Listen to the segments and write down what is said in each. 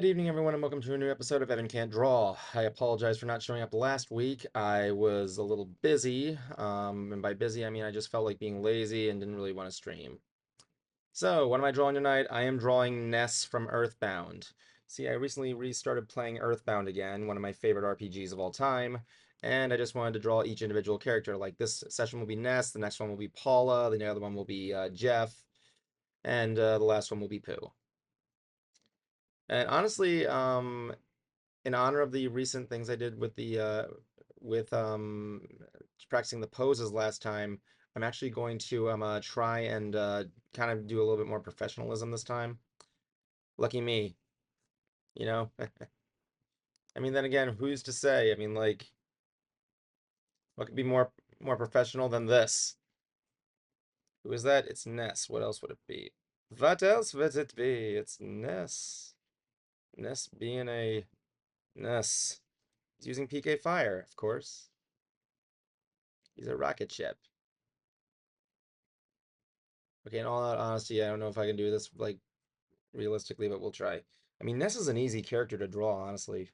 Good evening, everyone, and welcome to a new episode of Evan Can't Draw. I apologize for not showing up last week. I was a little busy, and by busy, I mean I just felt like being lazy and didn't really want to stream. So, what am I drawing tonight? I am drawing Ness from Earthbound. See, I recently restarted playing Earthbound again, one of my favorite RPGs of all time, and I just wanted to draw each individual character. Like, this session will be Ness, the next one will be Paula, the other one will be Jeff, and the last one will be Pooh. And honestly, in honor of the recent things I did with the with practicing the poses last time, I'm actually going to try and kind of do a little bit more professionalism this time. Lucky me, you know? I mean, then again, who's to say? I mean, like, what could be more professional than this? Who is that? It's Ness. What else would it be? What else would it be? It's Ness. Ness being a Ness. He's using PK Fire, of course. He's a rocket ship. Okay, in all honesty, I don't know if I can do this like realistically, but we'll try. I mean, Ness is an easy character to draw, honestly.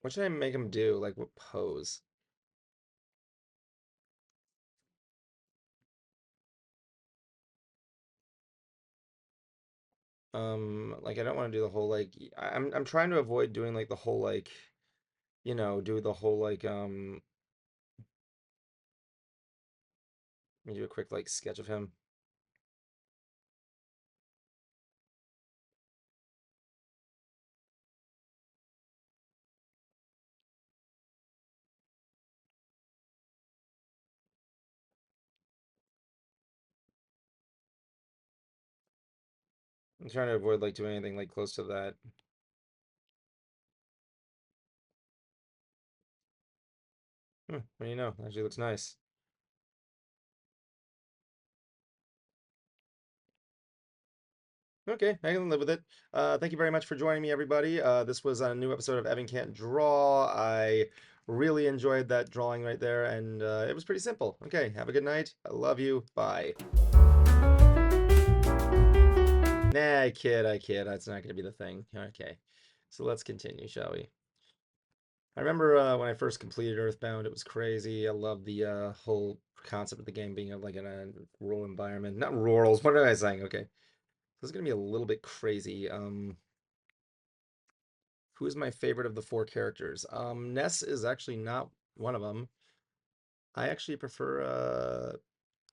What should I make him do? Like, what pose? Like I don't want to do the whole like I'm trying to avoid doing like the whole like do the whole like let me do a quick like sketch of him. I'm trying to avoid like doing anything like close to that. What do you know? Actually looks nice. Okay, I can live with it. Thank you very much for joining me, everybody. This was a new episode of Evan Can't Draw. I really enjoyed that drawing right there, and it was pretty simple. Okay, have a good night. I love you. Bye. Nah, I kid. That's not going to be the thing. Okay, so let's continue, shall we? I remember when I first completed Earthbound, it was crazy. I loved the whole concept of the game being like in a rural environment. Not rurals, what am I saying? Okay. This is going to be a little bit crazy. Who is my favorite of the four characters? Ness is actually not one of them. I actually prefer,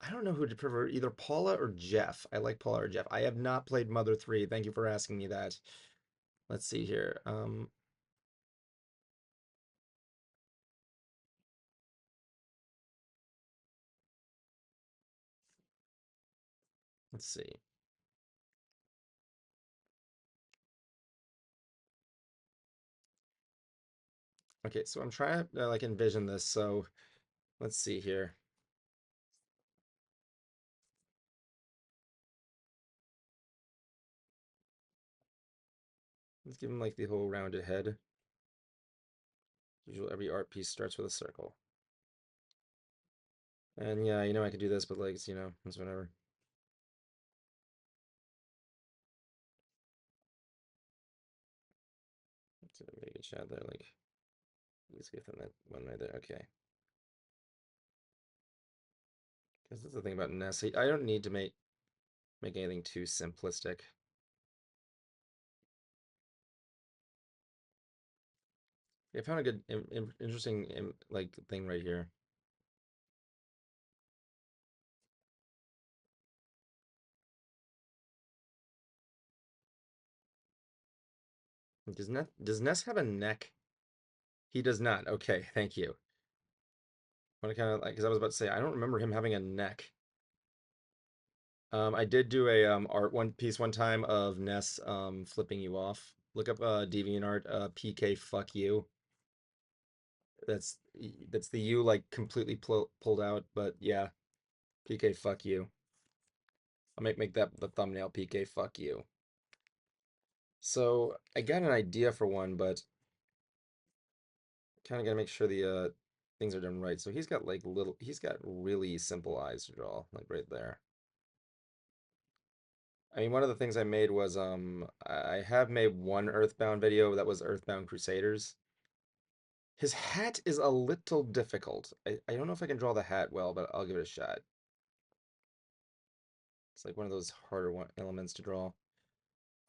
I don't know who to prefer, either Paula or Jeff. I like Paula or Jeff. I have not played Mother 3. Thank you for asking me that. Let's see here. Let's see. Okay, so I'm trying to like envision this. So let's see here. Let's give him like the whole rounded head. Usually every art piece starts with a circle. And yeah, I could do this, but like, it's whatever. That's a really good shot there. Like, let's get that one right there. Okay. Because that's the thing about Ness. I don't need to make anything too simplistic. I found a good, interesting, like thing right here. Does Ness have a neck? He does not. Okay, thank you. I want to kind of like, because I was about to say I don't remember him having a neck. I did do a art one piece one time of Ness flipping you off. Look up DeviantArt PK fuck you. That's that's the U like completely pulled out, but yeah, PK fuck you. I'll make that the thumbnail. PK fuck you. So I got an idea for one, but kind of gotta make sure the things are done right. So he's got really simple eyes to draw, like right there. I mean, one of the things I made was I have made one Earthbound video that was Earthbound Crusaders. His hat is a little difficult. I don't know if I can draw the hat well, but I'll give it a shot. It's like one of those harder elements to draw.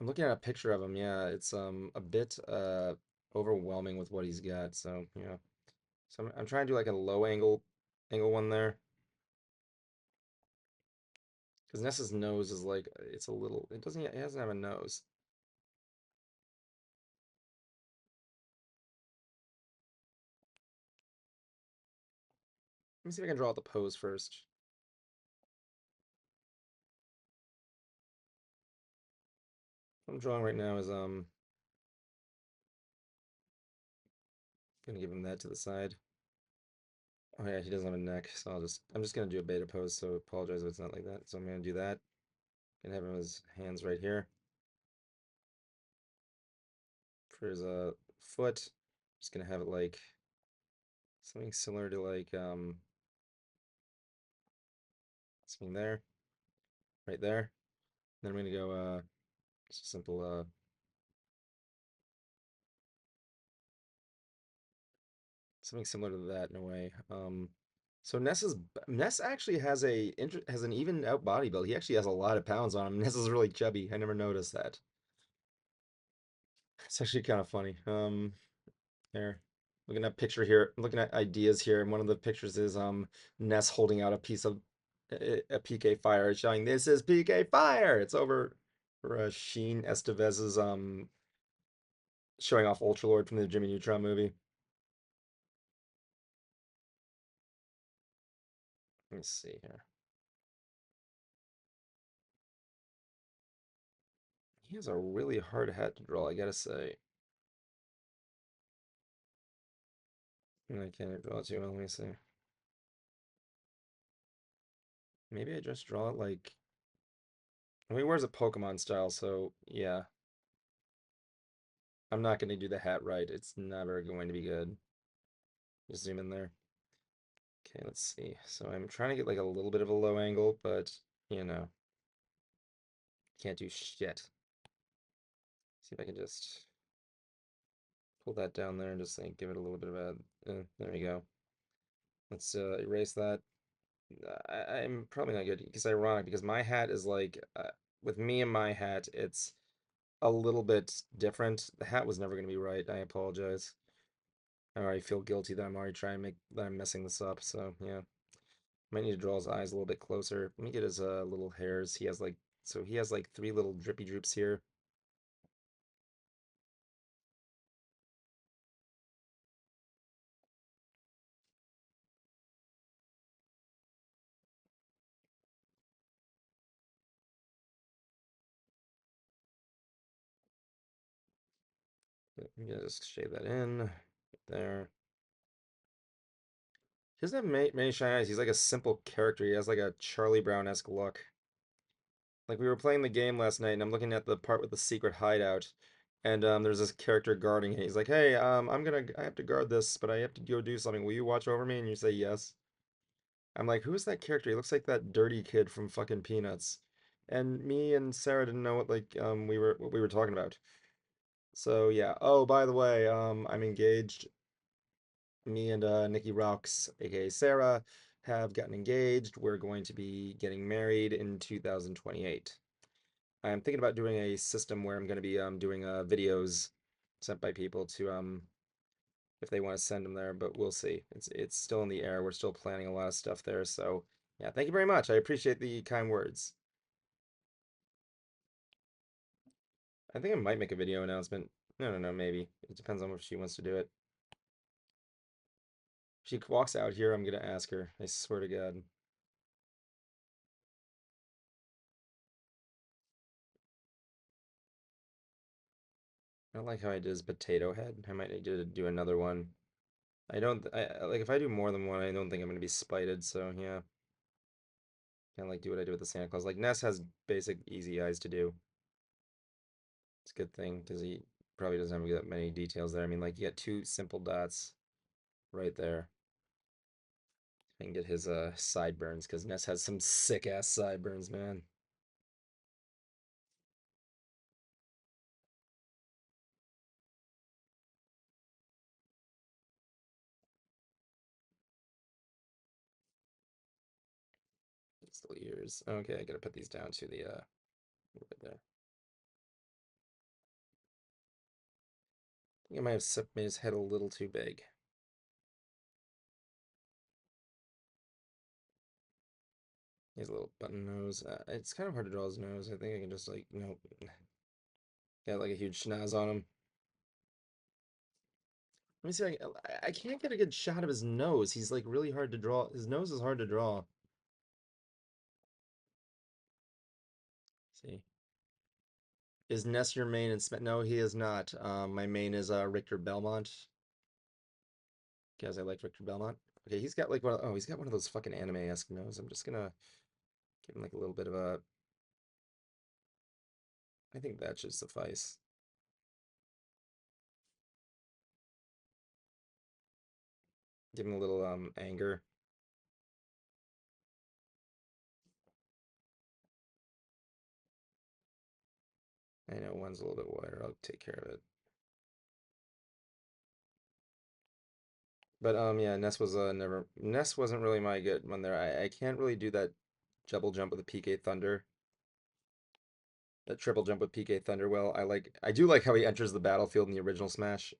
I'm looking at a picture of him. Yeah, it's a bit overwhelming with what he's got. So yeah, so I'm trying to do like a low angle one there because Ness's nose is like it's a little. It doesn't have a nose. Let me see if I can draw out the pose first. What I'm drawing right now is gonna give him that to the side. Oh yeah, he doesn't have a neck, so I'm just gonna do a beta pose. So apologize if it's not like that. So I'm gonna do that. Gonna have him his hands right here for his foot. Just gonna have it like something similar to like something there, right there. Then I'm gonna go just a simple something similar to that in a way. So Ness actually has an even out body build. He actually has a lot of pounds on him. Ness is really chubby. I never noticed that. It's actually kind of funny. There. Looking at a picture here, looking at ideas here, and one of the pictures is Ness holding out a piece of a PK fire, showing this is PK fire. It's over for Sheen Estevez's showing off Ultralord from the Jimmy Neutron movie. Let me see here. He has a really hard hat to draw, I gotta say. And I can't draw it too well. Let me see. Maybe I just draw it like. I mean, he wears a Pokemon style, so yeah. I'm not going to do the hat right. It's never going to be good. Just zoom in there. Okay, let's see. So I'm trying to get like a little bit of a low angle, but you know, can't do shit. See if I can just pull that down there and just like give it a little bit of a. There we go. Let's erase that. I'm probably not good. It's ironic because my hat is like, with me and my hat, it's a little bit different. The hat was never going to be right. I apologize. I already feel guilty that I'm already trying to make that I'm messing this up. So yeah, might need to draw his eyes a little bit closer. Let me get his little hairs. He has like three little drippy droops here. I'm gonna just shade that in right there. He doesn't have many shiny eyes. He's like a simple character. He has like a Charlie Brown-esque look. Like we were playing the game last night, and I'm looking at the part with the secret hideout, and there's this character guarding it. He's like, "Hey, I have to guard this, but I have to go do something. Will you watch over me?" And you say yes. I'm like, "Who's that character? He looks like that dirty kid from fucking Peanuts." And me and Sarah didn't know what we were talking about. So yeah. Oh, by the way, I'm engaged. Me and Nikki Rocks, aka Sarah, have gotten engaged. We're going to be getting married in 2028. I'm thinking about doing a system where I'm going to be doing videos sent by people to if they want to send them there, but we'll see. It's still in the air. We're still planning a lot of stuff there. So yeah, thank you very much. I appreciate the kind words. I think I might make a video announcement. No, no, no, maybe. It depends on if she wants to do it. If she walks out here, I'm gonna ask her. I swear to God. I don't like how I did his potato head. I might need to do another one. Like if I do more than one, I don't think I'm gonna be spited, so yeah. Kind of like do what I do with the Santa Claus. Like Ness has basic easy eyes to do. It's a good thing because he probably doesn't have that many details there. I mean, like you get two simple dots right there. I can get his sideburns because Ness has some sick ass sideburns, man. Still ears. Okay, I gotta put these down to the right there. I think I might have made his head a little too big. He has a little button nose. It's kind of hard to draw his nose. I think I can just like, nope. Got like a huge schnoz on him. Let me see. I can't get a good shot of his nose. He's like really hard to draw. His nose is hard to draw. See. Is Ness your main and No, he is not. My main is Richter Belmont. Guys, I like Richter Belmont. Okay, he's got like he's got one of those fucking anime-esque nose. I'm just gonna give him like a little bit of a. I think that should suffice. Give him a little anger. I know one's a little bit wider. I'll take care of it. But yeah, Ness was never Ness wasn't really my good one there. I can't really do that double jump with the PK Thunder. That triple jump with PK Thunder well. I do like how he enters the battlefield in the original Smash.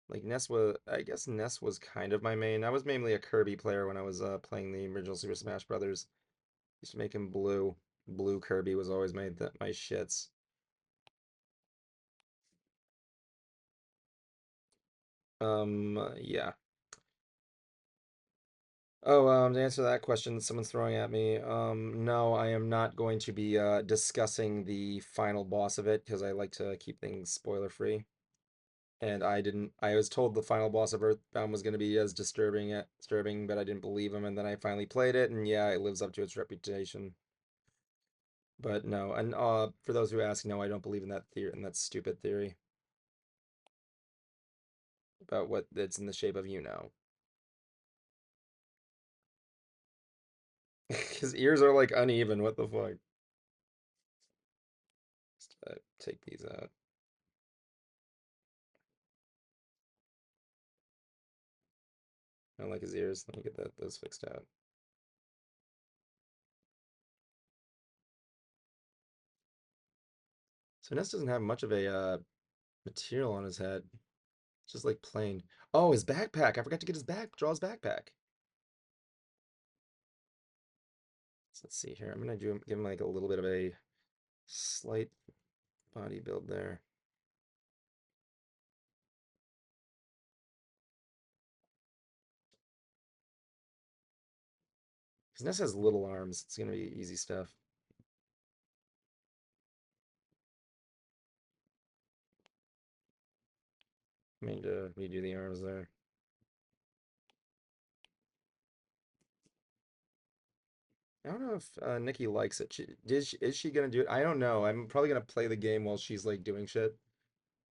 Like Ness was I guess Ness was kind of my main. I was mainly a Kirby player when I was playing the original Super Smash Brothers. Used to make him blue. Blue Kirby was always my shits. Yeah. Oh, to answer that question someone's throwing at me, no, I am not going to be discussing the final boss of it because I like to keep things spoiler free. And I was told the final boss of Earthbound was going to be as disturbing, but I didn't believe him, and then I finally played it, and yeah, it lives up to its reputation. But no, and for those who ask, no, I don't believe in that theory, in that stupid theory about what it's in the shape of, you know. His ears are like uneven, what the fuck? Just, take these out. I don't like his ears. Let me get those fixed out. So Ness doesn't have much of a material on his head. It's just like plain. Oh, his backpack. I forgot to get his draw his backpack. So let's see here. I'm gonna give him like a little bit of a slight body build there. Because Ness has little arms. It's gonna be easy stuff. I mean, to redo the arms there. I don't know if Nikki likes it. Is she gonna do it? I don't know. I'm probably gonna play the game while she's like doing shit.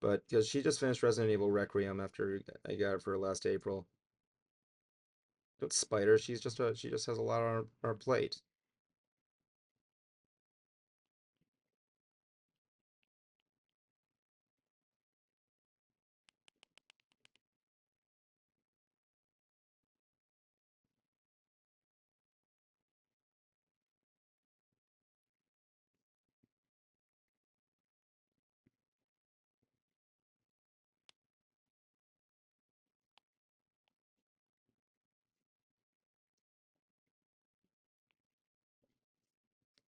But because she just finished Resident Evil Requiem after I got it for her last April. Don't spite her. She just has a lot on her plate.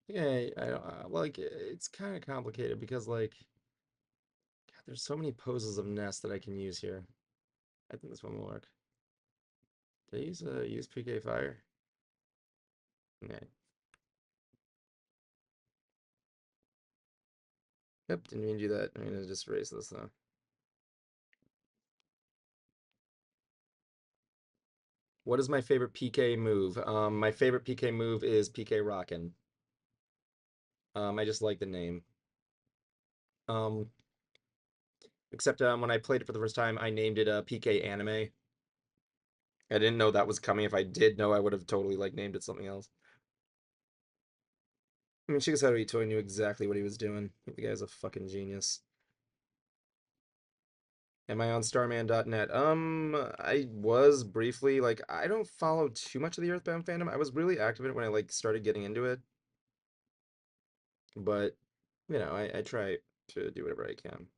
Yeah, I don't like it's kind of complicated because like God, there's so many poses of Ness that I can use here. I think this one will work. Did I use PK Fire? Yeah. Yep, didn't mean to do that. I'm gonna just erase this though. What is my favorite PK move? My favorite PK move is PK Rockin'. I just like the name. Um, except when I played it for the first time, I named it PK Anime. I didn't know that was coming. If I did know, I would have totally like named it something else. I mean, Shigesato Itoi knew exactly what he was doing. The guy's a fucking genius. Am I on starman.net? I was briefly, like, I don't follow too much of the Earthbound fandom. I was really active in it when I like started getting into it, but I try to do whatever I can.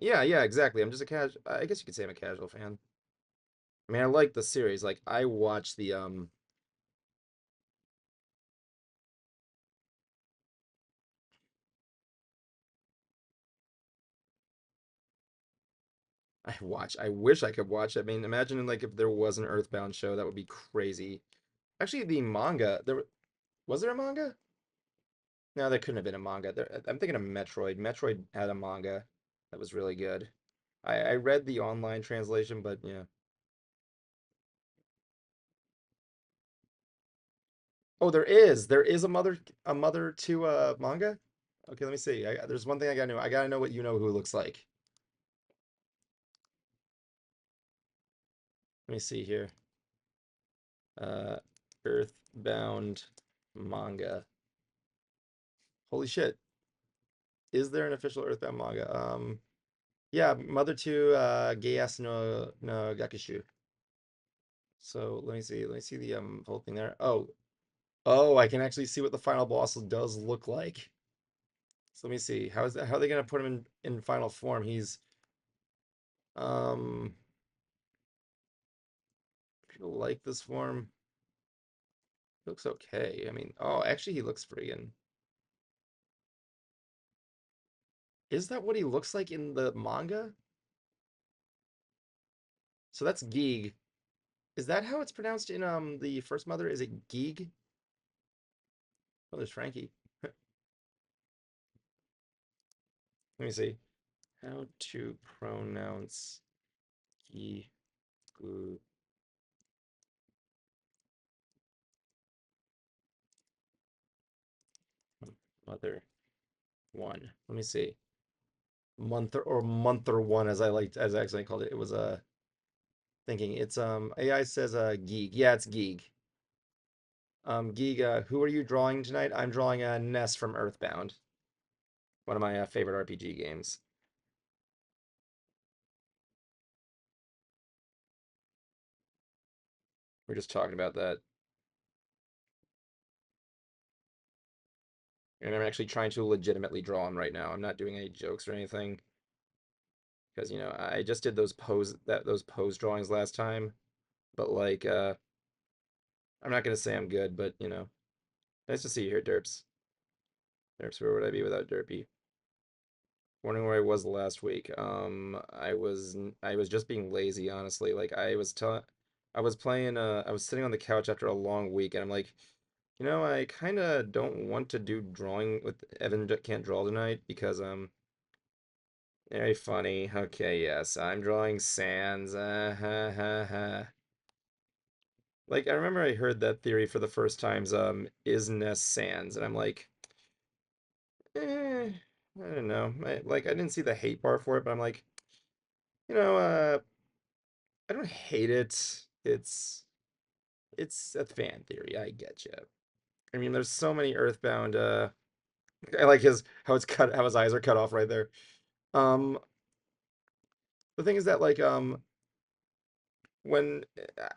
Yeah, yeah, exactly. I'm just a casual. I guess you could say I'm a casual fan. I mean, I like the series. Like, I watch the. I wish I could watch. I mean, imagine like if there was an Earthbound show, that would be crazy. Actually, the manga. Was there a manga? No, there couldn't have been a manga. I'm thinking of Metroid. Metroid had a manga that was really good. I read the online translation, but yeah. Oh, there is. There is a mother to manga. Okay, let me see. There's one thing I gotta know. I gotta know what you know who it looks like. Let me see here. Uh, Earthbound manga. Holy shit! Is there an official Earthbound manga? Yeah, Mother to Geass no Gakushu. So let me see. Let me see the whole thing there. Oh, I can actually see what the final boss does look like. So let me see. How are they gonna put him in final form? He's um people like this form. He looks okay. I mean, oh, actually he looks friggin'. Is that what he looks like in the manga? So that's Geeg. Is that how it's pronounced in the first mother? Is it Geeg? Oh, there's Frankie. Let me see. How to pronounce Geeg mother one. Let me see. Monther one as I actually called it. It was thinking it's AI says Geeg. Yeah, it's Geeg. Geeg, who are you drawing tonight? I'm drawing Ness from Earthbound, one of my favorite RPG games. We're just talking about that. And I'm actually trying to legitimately draw him right now. I'm not doing any jokes or anything. Because, I just did those pose drawings last time. But like I'm not gonna say I'm good, but nice to see you here, Derps. Derps, where would I be without Derpy? Wondering where I was last week. I was just being lazy, honestly. Like I was playing I was sitting on the couch after a long week and I'm like, I kind of don't want to do drawing with Evan can't draw tonight because very funny. Okay, yes, I'm drawing sands. Ha, ha, ha. Like I remember I heard that theory for the first times is Ness sands and I'm like, I don't know. I didn't see the hate bar for it, but I'm like, you know, uh I don't hate it. It's a fan theory. I get you. I mean, there's so many Earthbound. I like how his eyes are cut off right there. Um, the thing is that when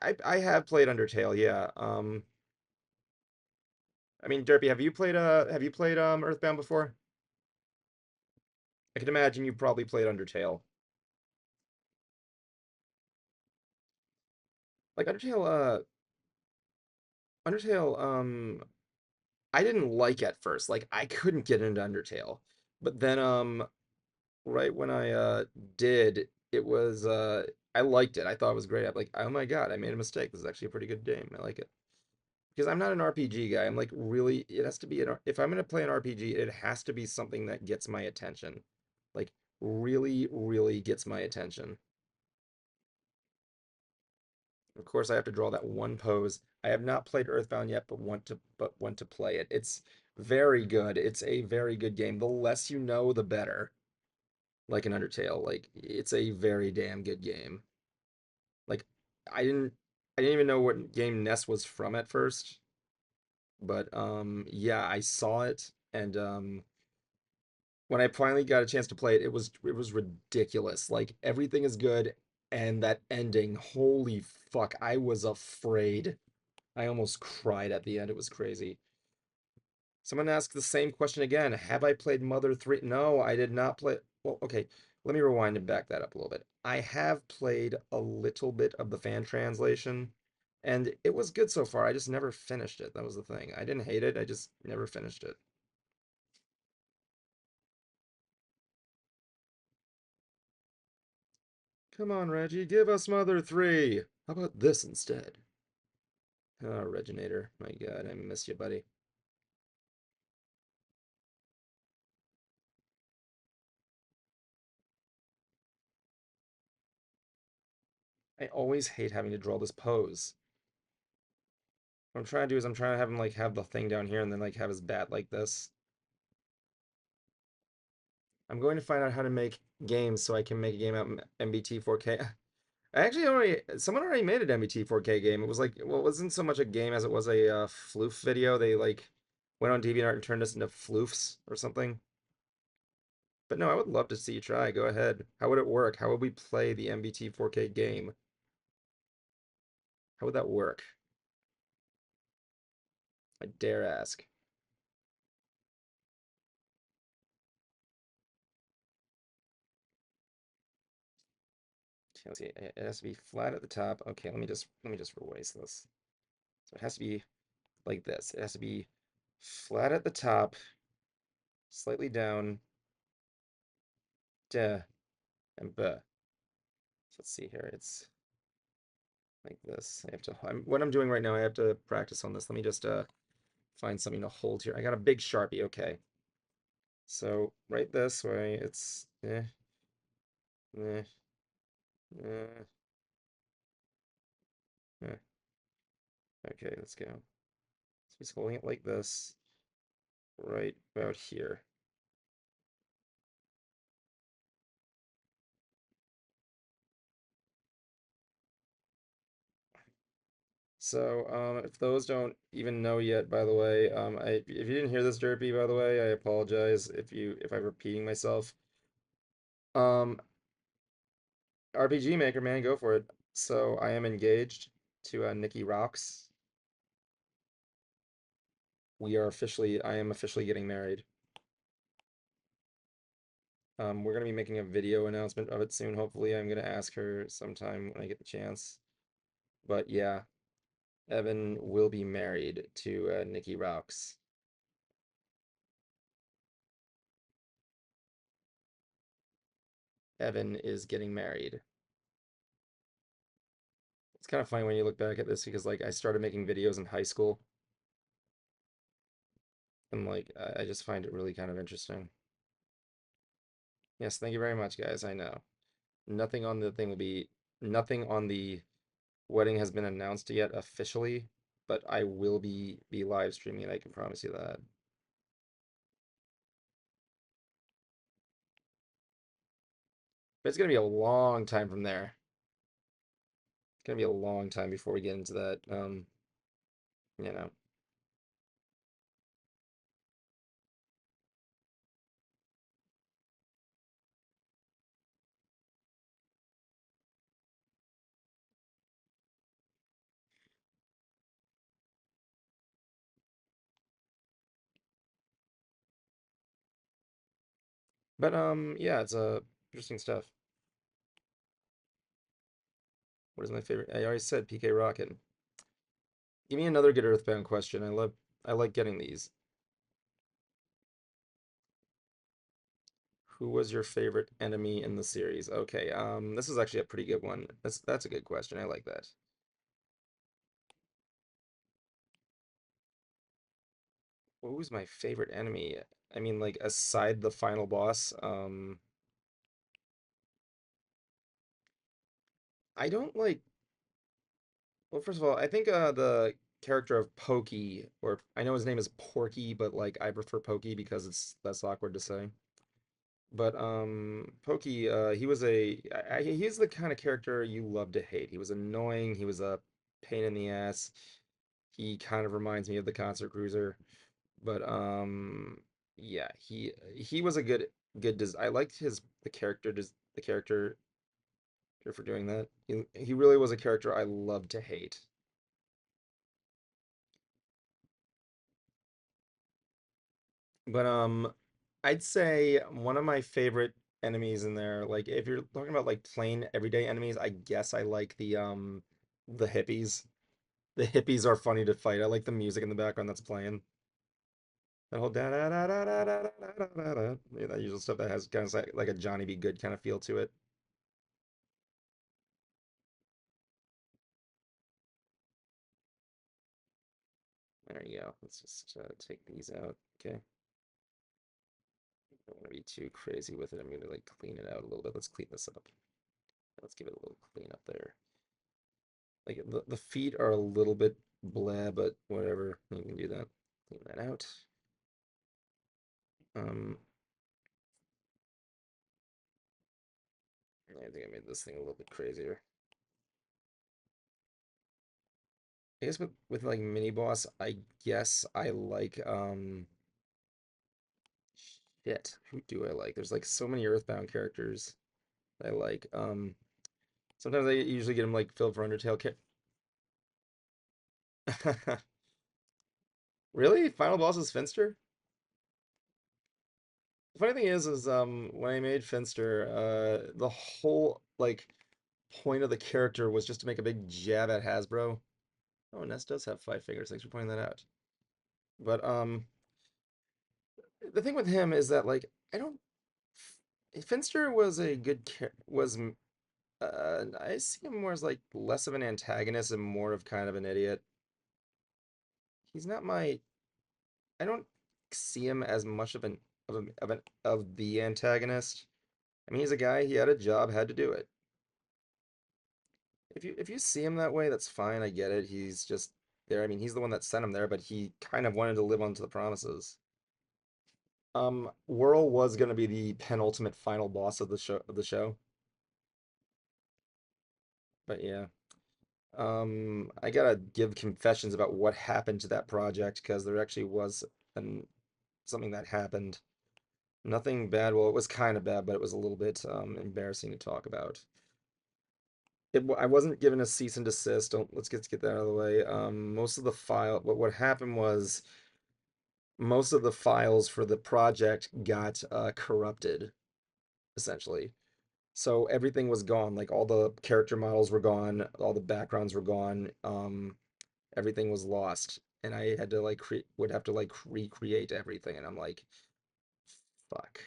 I have played Undertale, yeah. I mean, Derpy, have you played Earthbound before? I can imagine you probably played Undertale. Like Undertale, I didn't like at first. Like I couldn't get into Undertale, but then right when I did, it was I liked it. I thought it was great. I'm like, oh my God, I made a mistake. This is actually a pretty good game. I like it. Because I'm not an RPG guy. I'm like really it has to be if I'm gonna play an RPG, it has to be something that gets my attention. Like really, really gets my attention. Of course, I have to draw that one pose. I have not played Earthbound yet, but want to play it. It's very good. It's a very good game. The less you know, the better. like an Undertale. Like it's a very damn good game. Like I didn't I didn't even know what game Ness was from at first, but yeah, I saw it and when I finally got a chance to play it, it was ridiculous. Like everything is good and that ending, holy fuck, I was afraid. I almost cried at the end. It was crazy. Someone asked the same question again. Have I played Mother 3? No, I did not play. Well, okay, let me rewind and back that up a little bit. I have played a little bit of the fan translation, and it was good so far. I just never finished it. That was the thing. I didn't hate it, I just never finished it. Come on, Reggie, give us Mother 3. How about this instead? Oh, Reginator. My God, I miss you, buddy. I always hate having to draw this pose. What I'm trying to do is I'm trying to have him like have the thing down here and then like have his bat like this. I'm going to find out how to make games so I can make a game out in MBT 4K. I actually already someone already made an MBT 4K game. It was like well, it wasn't so much a game as it was a floof video. They like went on DeviantArt and turned us into floofs or something. But no, I would love to see you try. Go ahead. How would it work? How would we play the MBT 4K game? How would that work? I dare ask. Okay, let's see. It has to be flat at the top. Okay, let me just revise this. So it has to be like this. It has to be flat at the top, slightly down, da, and ba. So let's see here. It's like this. I have to. What I'm doing right now. I have to practice on this. Let me just find something to hold here. I got a big Sharpie. Okay. So right this way. It's eh, eh, eh. Okay, let's go. So he's holding it like this, right about here. So, if those don't even know yet, by the way, if you didn't hear this, Derpy, by the way, I apologize if I'm repeating myself. Um, RPG Maker, man, go for it. So I am engaged to Nikki Rocks. I am officially getting married. We're gonna be making a video announcement of it soon. Hopefully, I'm gonna ask her sometime when I get the chance. But yeah, Evan will be married to Nikki Rocks. Evan is getting married. It's kind of funny when you look back at this because like I started making videos in high school and like I just find it really kind of interesting. Yes, thank you very much, guys. I know. Nothing on the thing will be nothing on the wedding has been announced yet officially, but I will be live streaming it, I can promise you that. But it's gonna be a long time from there. It's gonna be a long time before we get into that. You know. But yeah, it's interesting stuff. What is my favorite? I already said PK Rocket. Give me another good Earthbound question. I like getting these. Who was your favorite enemy in the series? Okay, this is actually a pretty good one. That's a good question. I like that. What was my favorite enemy? I mean, like aside the final boss, I don't like. Well, first of all, I think the character of Pokey, or I know his name is Porky, but like I prefer Pokey because it's that's awkward to say. But Pokey, he's the kind of character you love to hate. He was annoying. He was a pain in the ass. He kind of reminds me of the Concert Cruiser. But yeah, he was a I liked his the character for doing that. He really was a character I loved to hate. But I'd say one of my favorite enemies in there, like if you're talking about like plain everyday enemies, I guess I like the hippies. The hippies are funny to fight. I like the music in the background that's playing. That whole da da da da da da da da da da. Yeah, that usual stuff that has kind of like a Johnny Be Good kind of feel to it. There you go. Let's just take these out. Okay. Don't want to be too crazy with it. I'm gonna like clean it out a little bit. Let's clean this up. Let's give it a little clean up there. Like the feet are a little bit blah, but whatever. You can do that. Clean that out. Um, I think I made this thing a little bit crazier. I guess with like mini boss, I guess I like shit. Who do I like? There's like so many Earthbound characters I like. Sometimes I usually get them like filled for Undertale. Really? Final boss is Finster? The funny thing is when I made Finster, the whole like point of the character was just to make a big jab at Hasbro. Oh, Ness does have 5 fingers. Thanks for pointing that out. But the thing with him is that like I don't. Finster was a good I see him more as like less of an antagonist and more of kind of an idiot. He's not my. I don't see him as much of the antagonist. I mean, he's a guy. He had a job, had to do it. If you see him that way, that's fine. I get it. He's just there. I mean, he's the one that sent him there, but he kind of wanted to live on to the promises. Whirl was gonna be the penultimate final boss of the show, but yeah. I gotta give confessions about what happened to that project because there actually was an something that happened. Nothing bad. Well, it was kind of bad, but it was a little bit embarrassing to talk about. I wasn't given a cease and desist. Don't let's get that out of the way. Most of the file, what happened was most of the files for the project got corrupted, essentially. So everything was gone. Like all the character models were gone, all the backgrounds were gone. Everything was lost, and I had to like would have to like recreate everything, and I'm like, fuck.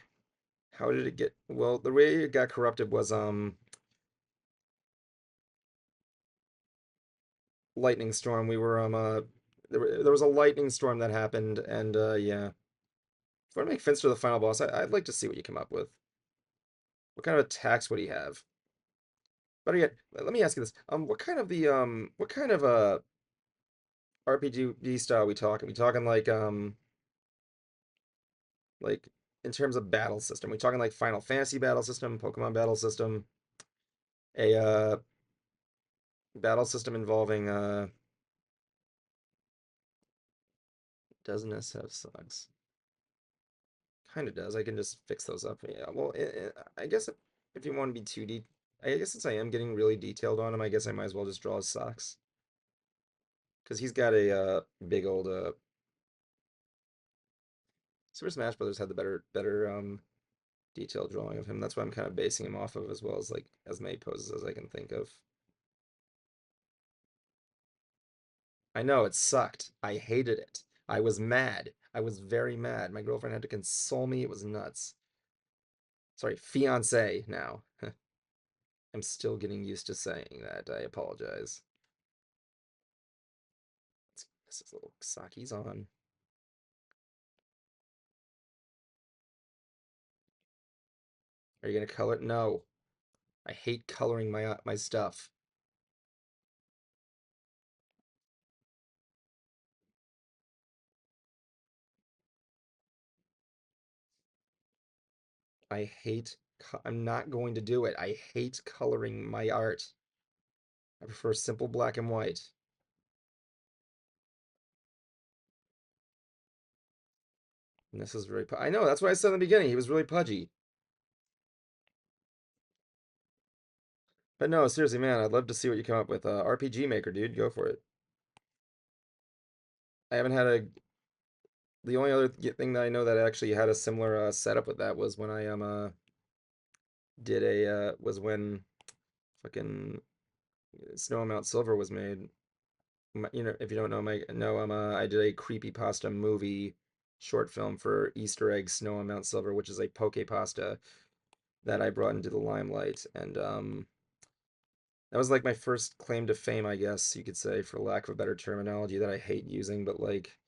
How did it get? Well, the way it got corrupted was lightning storm. We were there was a lightning storm that happened, and yeah. If you want to make Finster the final boss, I'd like to see what you come up with. What kind of attacks would he have? Better yet, let me ask you this. What kind of RPG style we talking? We talking like in terms of battle system? We talking like Final Fantasy battle system, Pokemon battle system, a battle system involving does Ness have sucks? Kind of does. I can just fix those up. Yeah. Well, I guess if you want to be too deep, I guess since I am getting really detailed on him, I guess I might as well just draw his socks because he's got a big old Super Smash Brothers had the better detailed drawing of him. That's what I'm kind of basing him off of, as well as like as many poses as I can think of. I know it sucked. I hated it. I was mad. I was very mad. My girlfriend had to console me. It was nuts. Sorry, fiance now. I'm still getting used to saying that. I apologize. This is little Saki's on. Are you gonna color? No. I hate coloring my stuff. I hate. I'm not going to do it. I hate coloring my art. I prefer simple black and white. And this is very. I know. That's what I said in the beginning. He was really pudgy. But no, seriously, man, I'd love to see what you come up with. RPG Maker, dude, go for it. I haven't had a. The only other thing that I know that actually had a similar setup with that was when I did a was when fucking Snow on Mount Silver was made. You know, if you don't know, I did a creepy pasta movie short film for Easter egg Snow on Mount Silver, which is a poke pasta that I brought into the limelight, and that was like my first claim to fame, I guess you could say, for lack of a better terminology that I hate using, but like,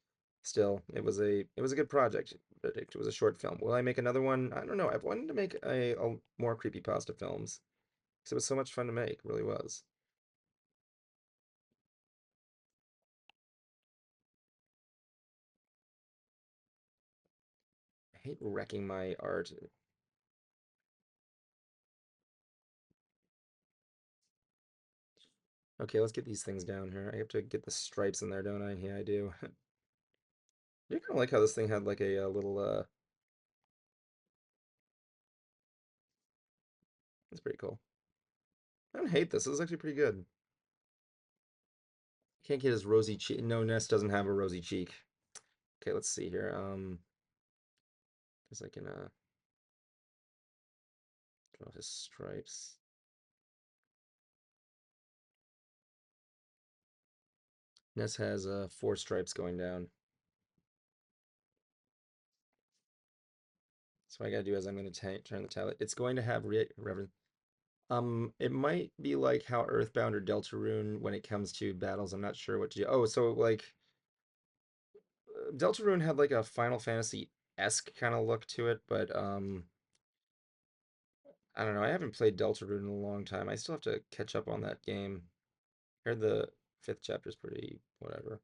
still, it was a good project. It was a short film. Will I make another one? I don't know. I've wanted to make a more creepy pasta films because it was so much fun to make. It really was. I hate wrecking my art. Okay, let's get these things down here. I have to get the stripes in there, don't I? Yeah, I do. You kind of like how this thing had like a, little, it's pretty cool. I don't hate this. This is actually pretty good. Can't get his rosy cheek. No, Ness doesn't have a rosy cheek. Okay, let's see here. Guess I can draw his stripes. Ness has four stripes going down. So what I gotta do is I'm gonna turn the tablet. It's going to have reverend. It might be like how Earthbound or Deltarune when it comes to battles. I'm not sure what to do. Oh, so like Deltarune had like a Final Fantasy-esque kind of look to it, but I don't know. I haven't played Deltarune in a long time. I still have to catch up on that game. I heard the fifth chapter is pretty whatever.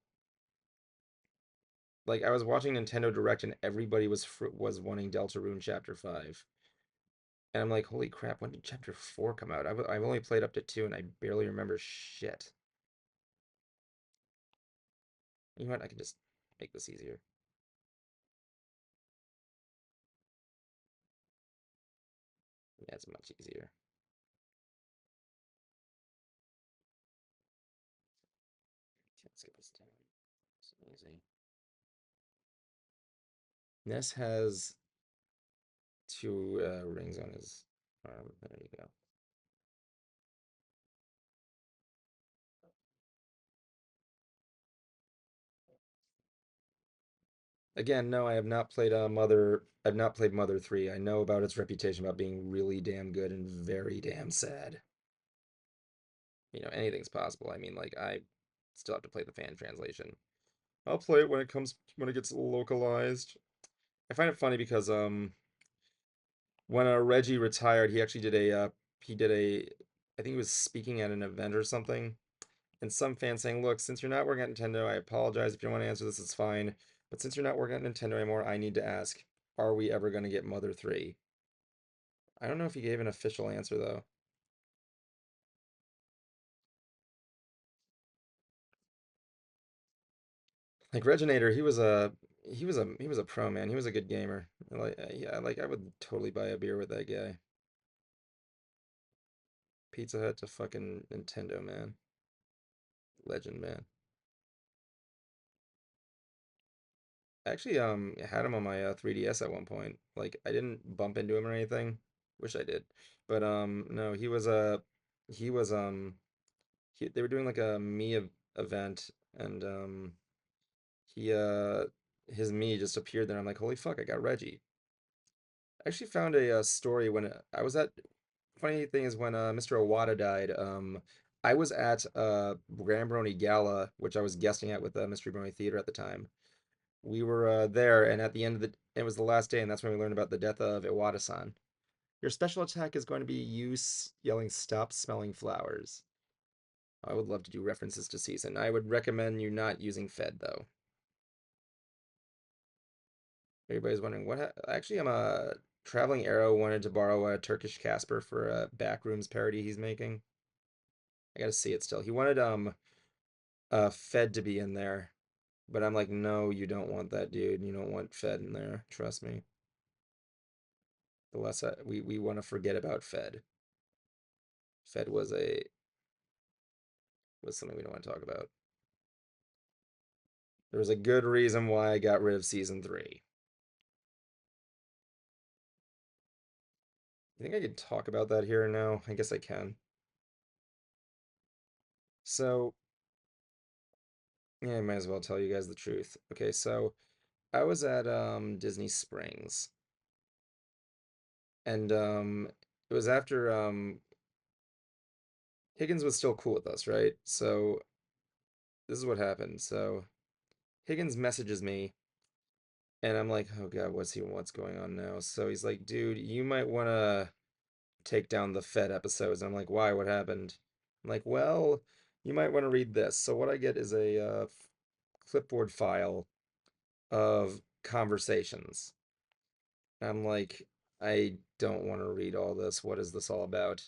Like I was watching Nintendo Direct and everybody was wanting Deltarune Chapter 5. And I'm like, holy crap, when did Chapter 4 come out? I've only played up to 2 and I barely remember shit. You know what? I can just make this easier. Yeah, it's much easier. Let's get this down. It's easy. Ness has two rings on his arm. There you go. Again, no, I have not played Mother. I've not played Mother 3. I know about its reputation about being really damn good and very damn sad. You know, anything's possible. I mean, like I still have to play the fan translation. I'll play it when it gets localized. I find it funny because when Reggie retired, he actually did a I think he was speaking at an event or something, and some fans saying, "Look, since you're not working at Nintendo, I apologize if you don't want to answer this, it's fine. But since you're not working at Nintendo anymore, I need to ask, are we ever going to get Mother 3?" I don't know if he gave an official answer though. Like Reginator, he was a pro man. He was a good gamer. Like yeah, like I would totally buy a beer with that guy. Pizza Hut to fucking Nintendo, man. Legend, man. I actually had him on my 3DS at one point. Like I didn't bump into him or anything. Wish I did. But no, he was they were doing like a event and he his me just appeared there. I'm like, "Holy fuck, I got Reggie." I actually found a story when I was at funny thing is when Mr. Iwata died, I was at Grand Brony Gala, which I was guesting at with Mystery Brony Theater at the time. We were there, and at the end of it was the last day, and that's when we learned about the death of Iwata-san. Your special attack is going to be you yelling, "Stop smelling flowers." I would love to do references to season. I would recommend you not using Fed, though. Everybody's wondering what. Actually, I'm Traveling Arrow wanted to borrow a Turkish Casper for a Backrooms parody he's making. I gotta see it still. He wanted Fed to be in there, but I'm like, no, you don't want that, dude. You don't want Fed in there. Trust me. The less we want to forget about Fed. Fed was something we don't want to talk about. There was a good reason why I got rid of season 3. You think I could talk about that here and now? I guess I can. So, yeah, I might as well tell you guys the truth. Okay, so I was at Disney Springs, and it was after Higgins was still cool with us, right? So this is what happened. So Higgins messages me, and I'm like, oh God, what's going on now? So he's like, dude, you might want to take down the Fed episodes. And I'm like, why? What happened? I'm like, well, you might want to read this. So what I get is a clipboard file of conversations. I'm like, I don't want to read all this. What is this all about?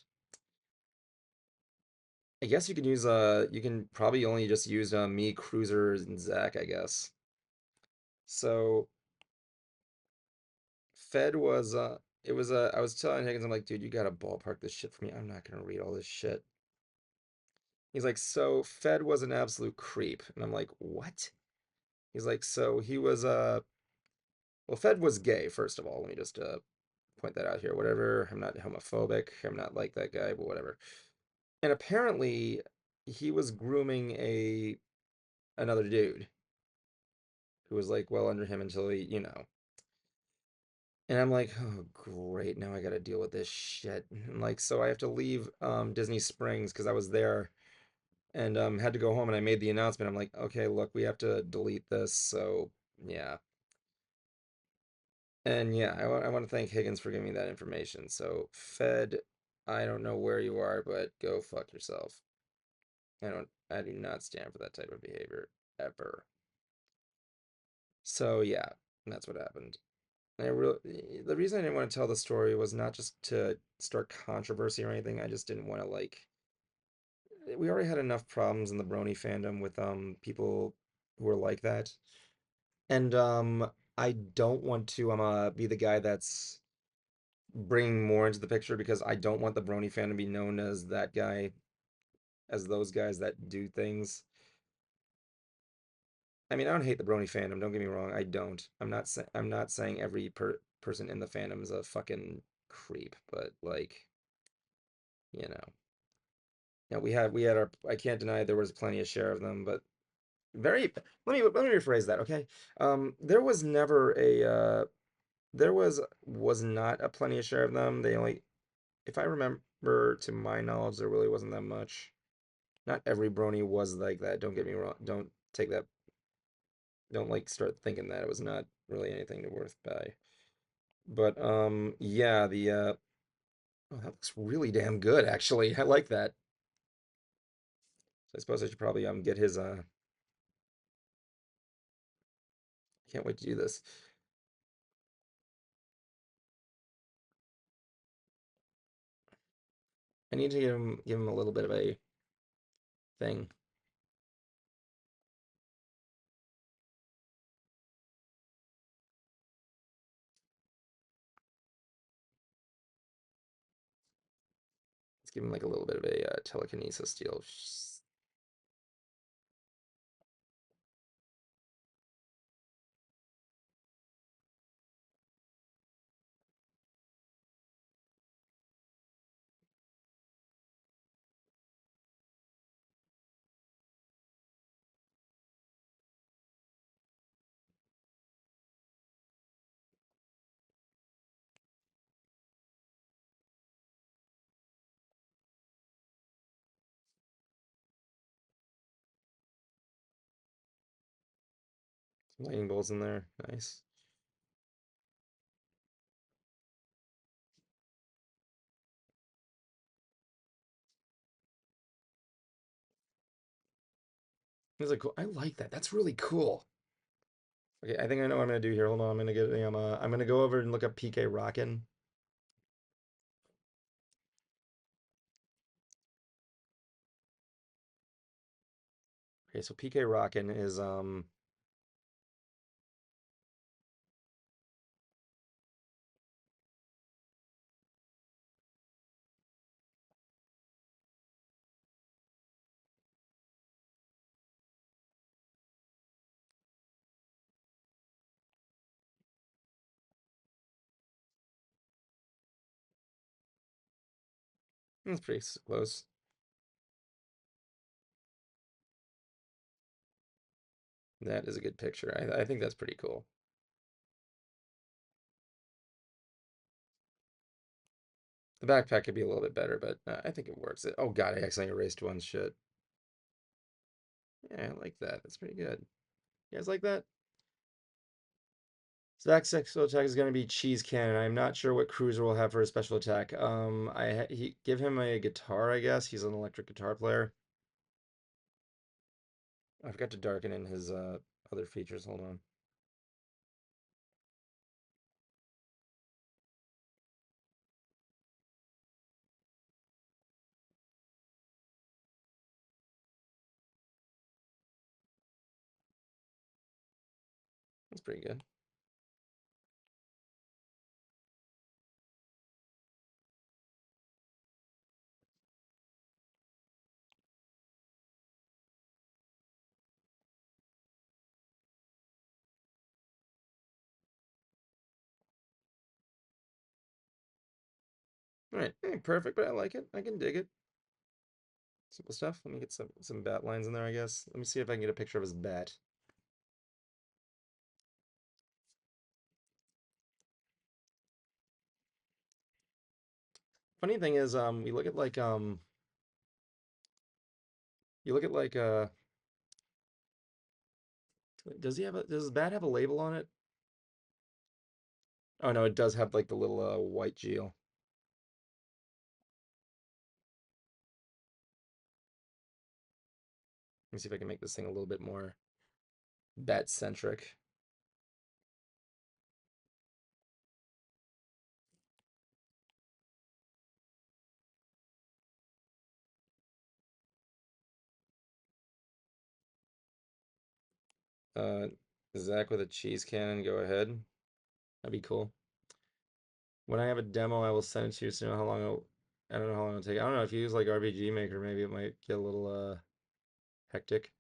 I guess you can use you can probably only just use me, Cruiser, and Zach, I guess. So Fed was it was I was telling Higgins, I'm like, dude, you gotta ballpark this shit for me. I'm not gonna read all this shit. He's like, so Fed was an absolute creep. And I'm like, what? He's like, so he was well, Fed was gay, first of all. Let me just point that out here. Whatever. I'm not homophobic. I'm not like that guy, but whatever. And apparently he was grooming a another dude who was like well under him until he. And I'm like, oh great, now I gotta deal with this shit. And like, so I have to leave Disney Springs because I was there and had to go home and I made the announcement. I'm like, okay, look, we have to delete this. So yeah. And yeah, I want to thank Higgins for giving me that information. So Fed, I don't know where you are, but go fuck yourself. I do not stand for that type of behavior ever. So yeah, that's what happened. And the reason I didn't want to tell the story was not just to start controversy or anything. I just didn't want to like. We already had enough problems in the Brony fandom with people who are like that, and I don't want to be the guy that's bringing more into the picture because I don't want the Brony fandom to be known as that guy, as those guys that do things. I mean, I don't hate the Brony fandom. Don't get me wrong. I don't. I'm not saying every person in the fandom is a fucking creep, but like, you know, we had our. I can't deny there was plenty of share of them, but very. Let me rephrase that. Okay, there was never a. There was not a plenty of share of them. They only, if I remember to my knowledge, there really wasn't that much. Not every Brony was like that. Don't get me wrong. Don't take that. Don't like start thinking that it was not really anything to worth by. But yeah, the oh, that looks really damn good actually. I like that. So I suppose I should probably get his can't wait to do this. I need to give him a little bit of a thing. Let's give him like a little bit of a telekinesis deal. Some lightning bolts in there. Nice. It's like cool. I like that. That's really cool. Okay, I think I know what I'm gonna do here. Hold on, I'm gonna go over and look up PK Rockin'. Okay, so PK Rockin' is it's pretty close. That is a good picture. I think that's pretty cool. The backpack could be a little bit better, but I think it works. Oh God, I accidentally erased one. Shit. Yeah, I like that. That's pretty good. You guys like that? Zach's special attack is going to be Cheese Cannon. I'm not sure what Cruiser will have for a special attack. He give him a guitar, I guess. He's an electric guitar player. I forgot to darken in his other features. Hold on. That's pretty good. All right, perfect, but I like it. I can dig it. Simple stuff. Let me get some bat lines in there, I guess. Let me see if I can get a picture of his bat. Funny thing is, you look at like does his bat have a label on it? Oh no, it does have like the little white geel. Let me see if I can make this thing a little bit more bat centric. Uh, Zach with a cheese cannon, go ahead. That'd be cool. When I have a demo, I will send it to you so you know how long I don't know how long it'll take. I don't know if you use like RPG Maker, maybe it might get a little hectic.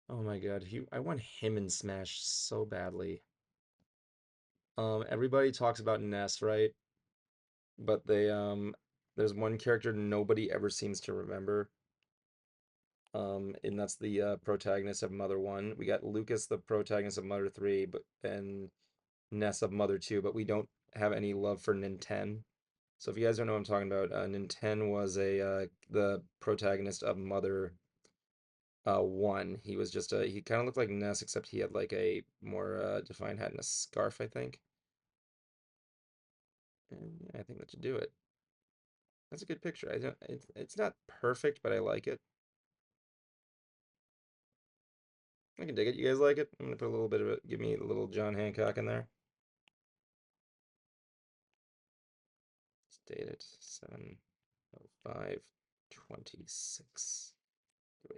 Oh my God, I want him in Smash so badly. Everybody talks about Ness, right? But there's one character nobody ever seems to remember. And that's the protagonist of Mother 1. We got Lucas, the protagonist of Mother 3, and Ness of Mother 2, but we don't have any love for Ninten. So if you guys don't know what I'm talking about, Ninten was the protagonist of Mother 1. He was he kind of looked like Ness, except he had like a more defined hat and a scarf, I think. And yeah, I think that should do it. That's a good picture. I don't, it's not perfect, but I like it. I can dig it. You guys like it? I'm gonna put a little bit of it. Give me a little John Hancock in there. Let's date it 7/05/26.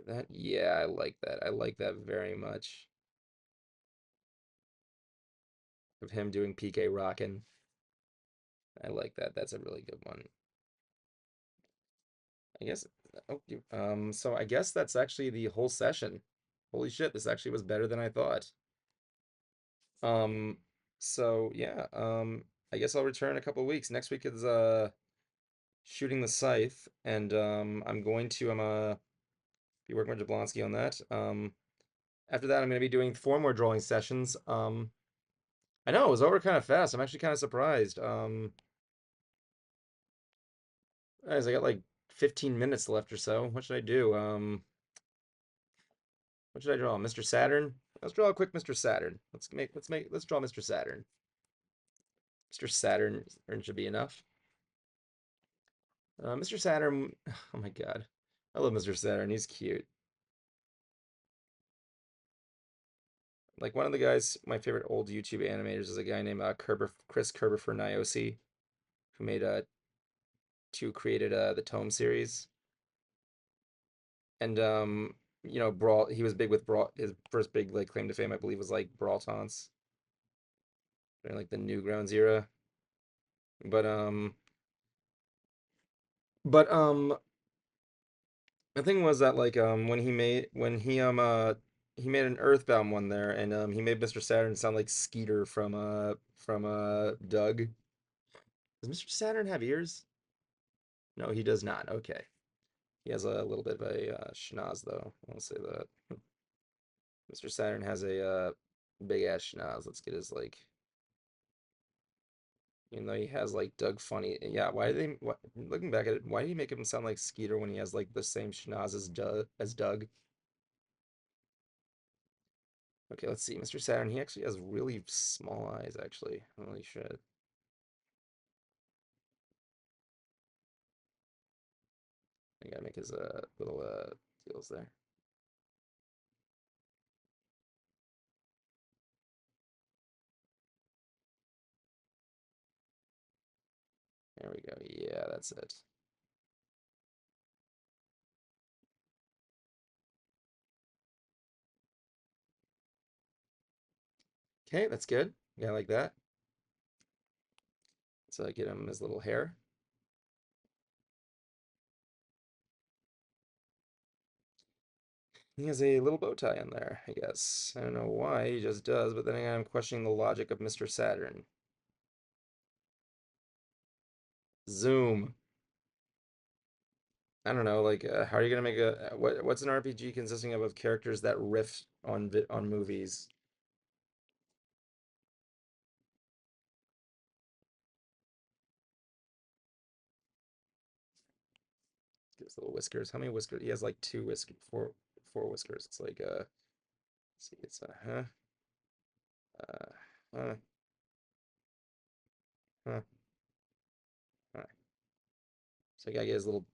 That, yeah, I like that. I like that very much. Of him doing PK rockin'. I like that. That's a really good one. I guess. Oh, so I guess that's actually the whole session. Holy shit, this actually was better than I thought. Um, so yeah, I guess I'll return in a couple of weeks. Next week is shooting the Scythe, and I'm be working with Jablonski on that. After that, I'm gonna be doing 4 more drawing sessions. I know it was over kind of fast. I'm actually kind of surprised. Guys, I got like 15 minutes left or so. What should I do? What should I draw? Mr. Saturn? Let's draw a quick Mr. Saturn. Let's draw Mr. Saturn. Mr. Saturn should be enough. Mr. Saturn, oh my God. I love Mr. Saturn. He's cute. Like one of the guys, my favorite old YouTube animators is a guy named Chris Kerber for Niosi, who made created the Tome series. And Brawl, he was big with Brawl. His first big like claim to fame, I believe, was like Brawl Taunts during like the Newgrounds era. But but the thing was that like he made an Earthbound one there, and he made Mr. Saturn sound like Skeeter from Doug. Does Mr. Saturn have ears? No, he does not. Okay. He has a little bit of a schnoz, though. I'll say that. Mr. Saturn has a big ass schnoz. Let's get his like. Even though he has like Doug Funny. Yeah, why do they? What, looking back at it, why do you make him sound like Skeeter when he has like the same schnoz as Doug? Okay, let's see. Mr. Saturn, he actually has really small eyes, actually. Holy shit. I gotta make his little deals there. There we go. Yeah, that's it. Okay, that's good. Yeah, I like that. So I get him his little hair. He has a little bow tie on there, I guess. I don't know why, he just does, but then again, I'm questioning the logic of Mr. Saturn. Zoom. I don't know, like, how are you gonna make what's an RPG consisting of characters that riff on movies? Gives little whiskers. How many whiskers? He has like four whiskers. It's like, let's see, it's uh, uh, huh, huh. So I gotta get his little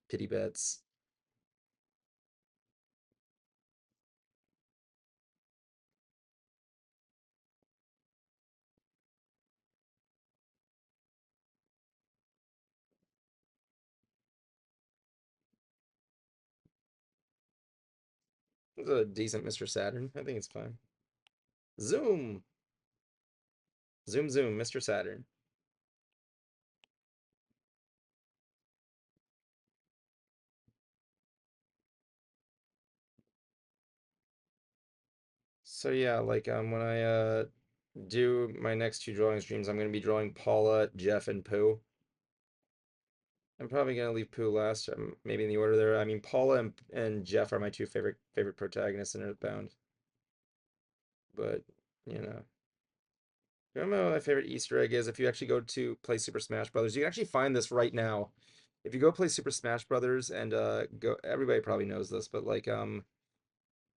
pity bets. It's a decent Mr. Saturn. I think it's fine. Zoom, zoom, zoom, Mr. Saturn. So yeah, like when I do my next two drawing streams, I'm gonna be drawing Paula, Jeff, and Pooh. I'm probably gonna leave Pooh last, maybe in the order there. I mean, Paula and Jeff are my two favorite protagonists in Earthbound. But you know, I don't know what my favorite Easter egg is. If you actually go to play Super Smash Brothers, you can actually find this right now. If you go play Super Smash Brothers and everybody probably knows this, but like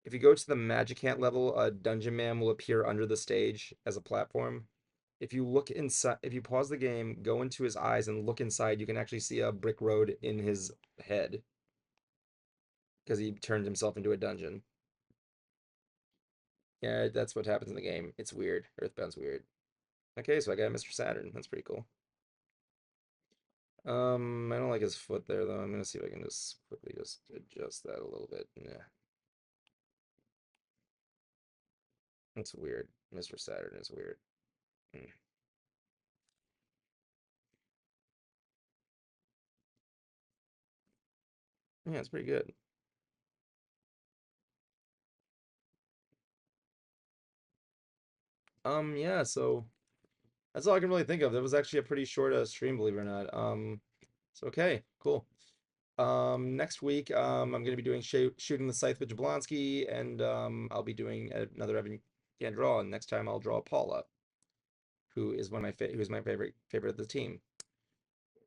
if you go to the Magicant level, a Dungeon Man will appear under the stage as a platform. If you look inside, if you pause the game, go into his eyes and look inside, you can actually see a brick road in his head because he turned himself into a dungeon. Yeah, that's what happens in the game. It's weird. Earthbound's weird. Okay, so I got Mr. Saturn. That's pretty cool. I don't like his foot there though. I'm gonna see if I can just quickly just adjust that a little bit. Yeah, that's weird. Mr. Saturn is weird. Mm. Yeah, it's pretty good. Yeah, so that's all I can really think of. That was actually a pretty short stream, believe it or not. So okay, cool. Next week, I'm gonna be doing shooting the Scythe with Jablonski, and I'll be doing another Evan Can Draw. And next time I'll draw Paula, who is who's my favorite of the team,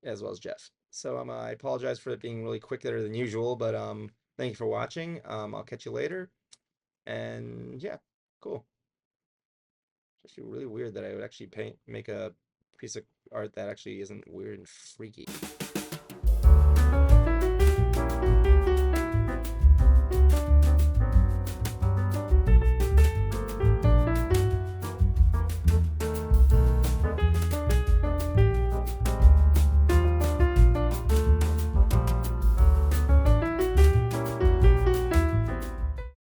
as well as Jeff. So I apologize for it being really quick there than usual, but thank you for watching. I'll catch you later, and yeah, cool. It's actually really weird that I would actually make a piece of art that actually isn't weird and freaky.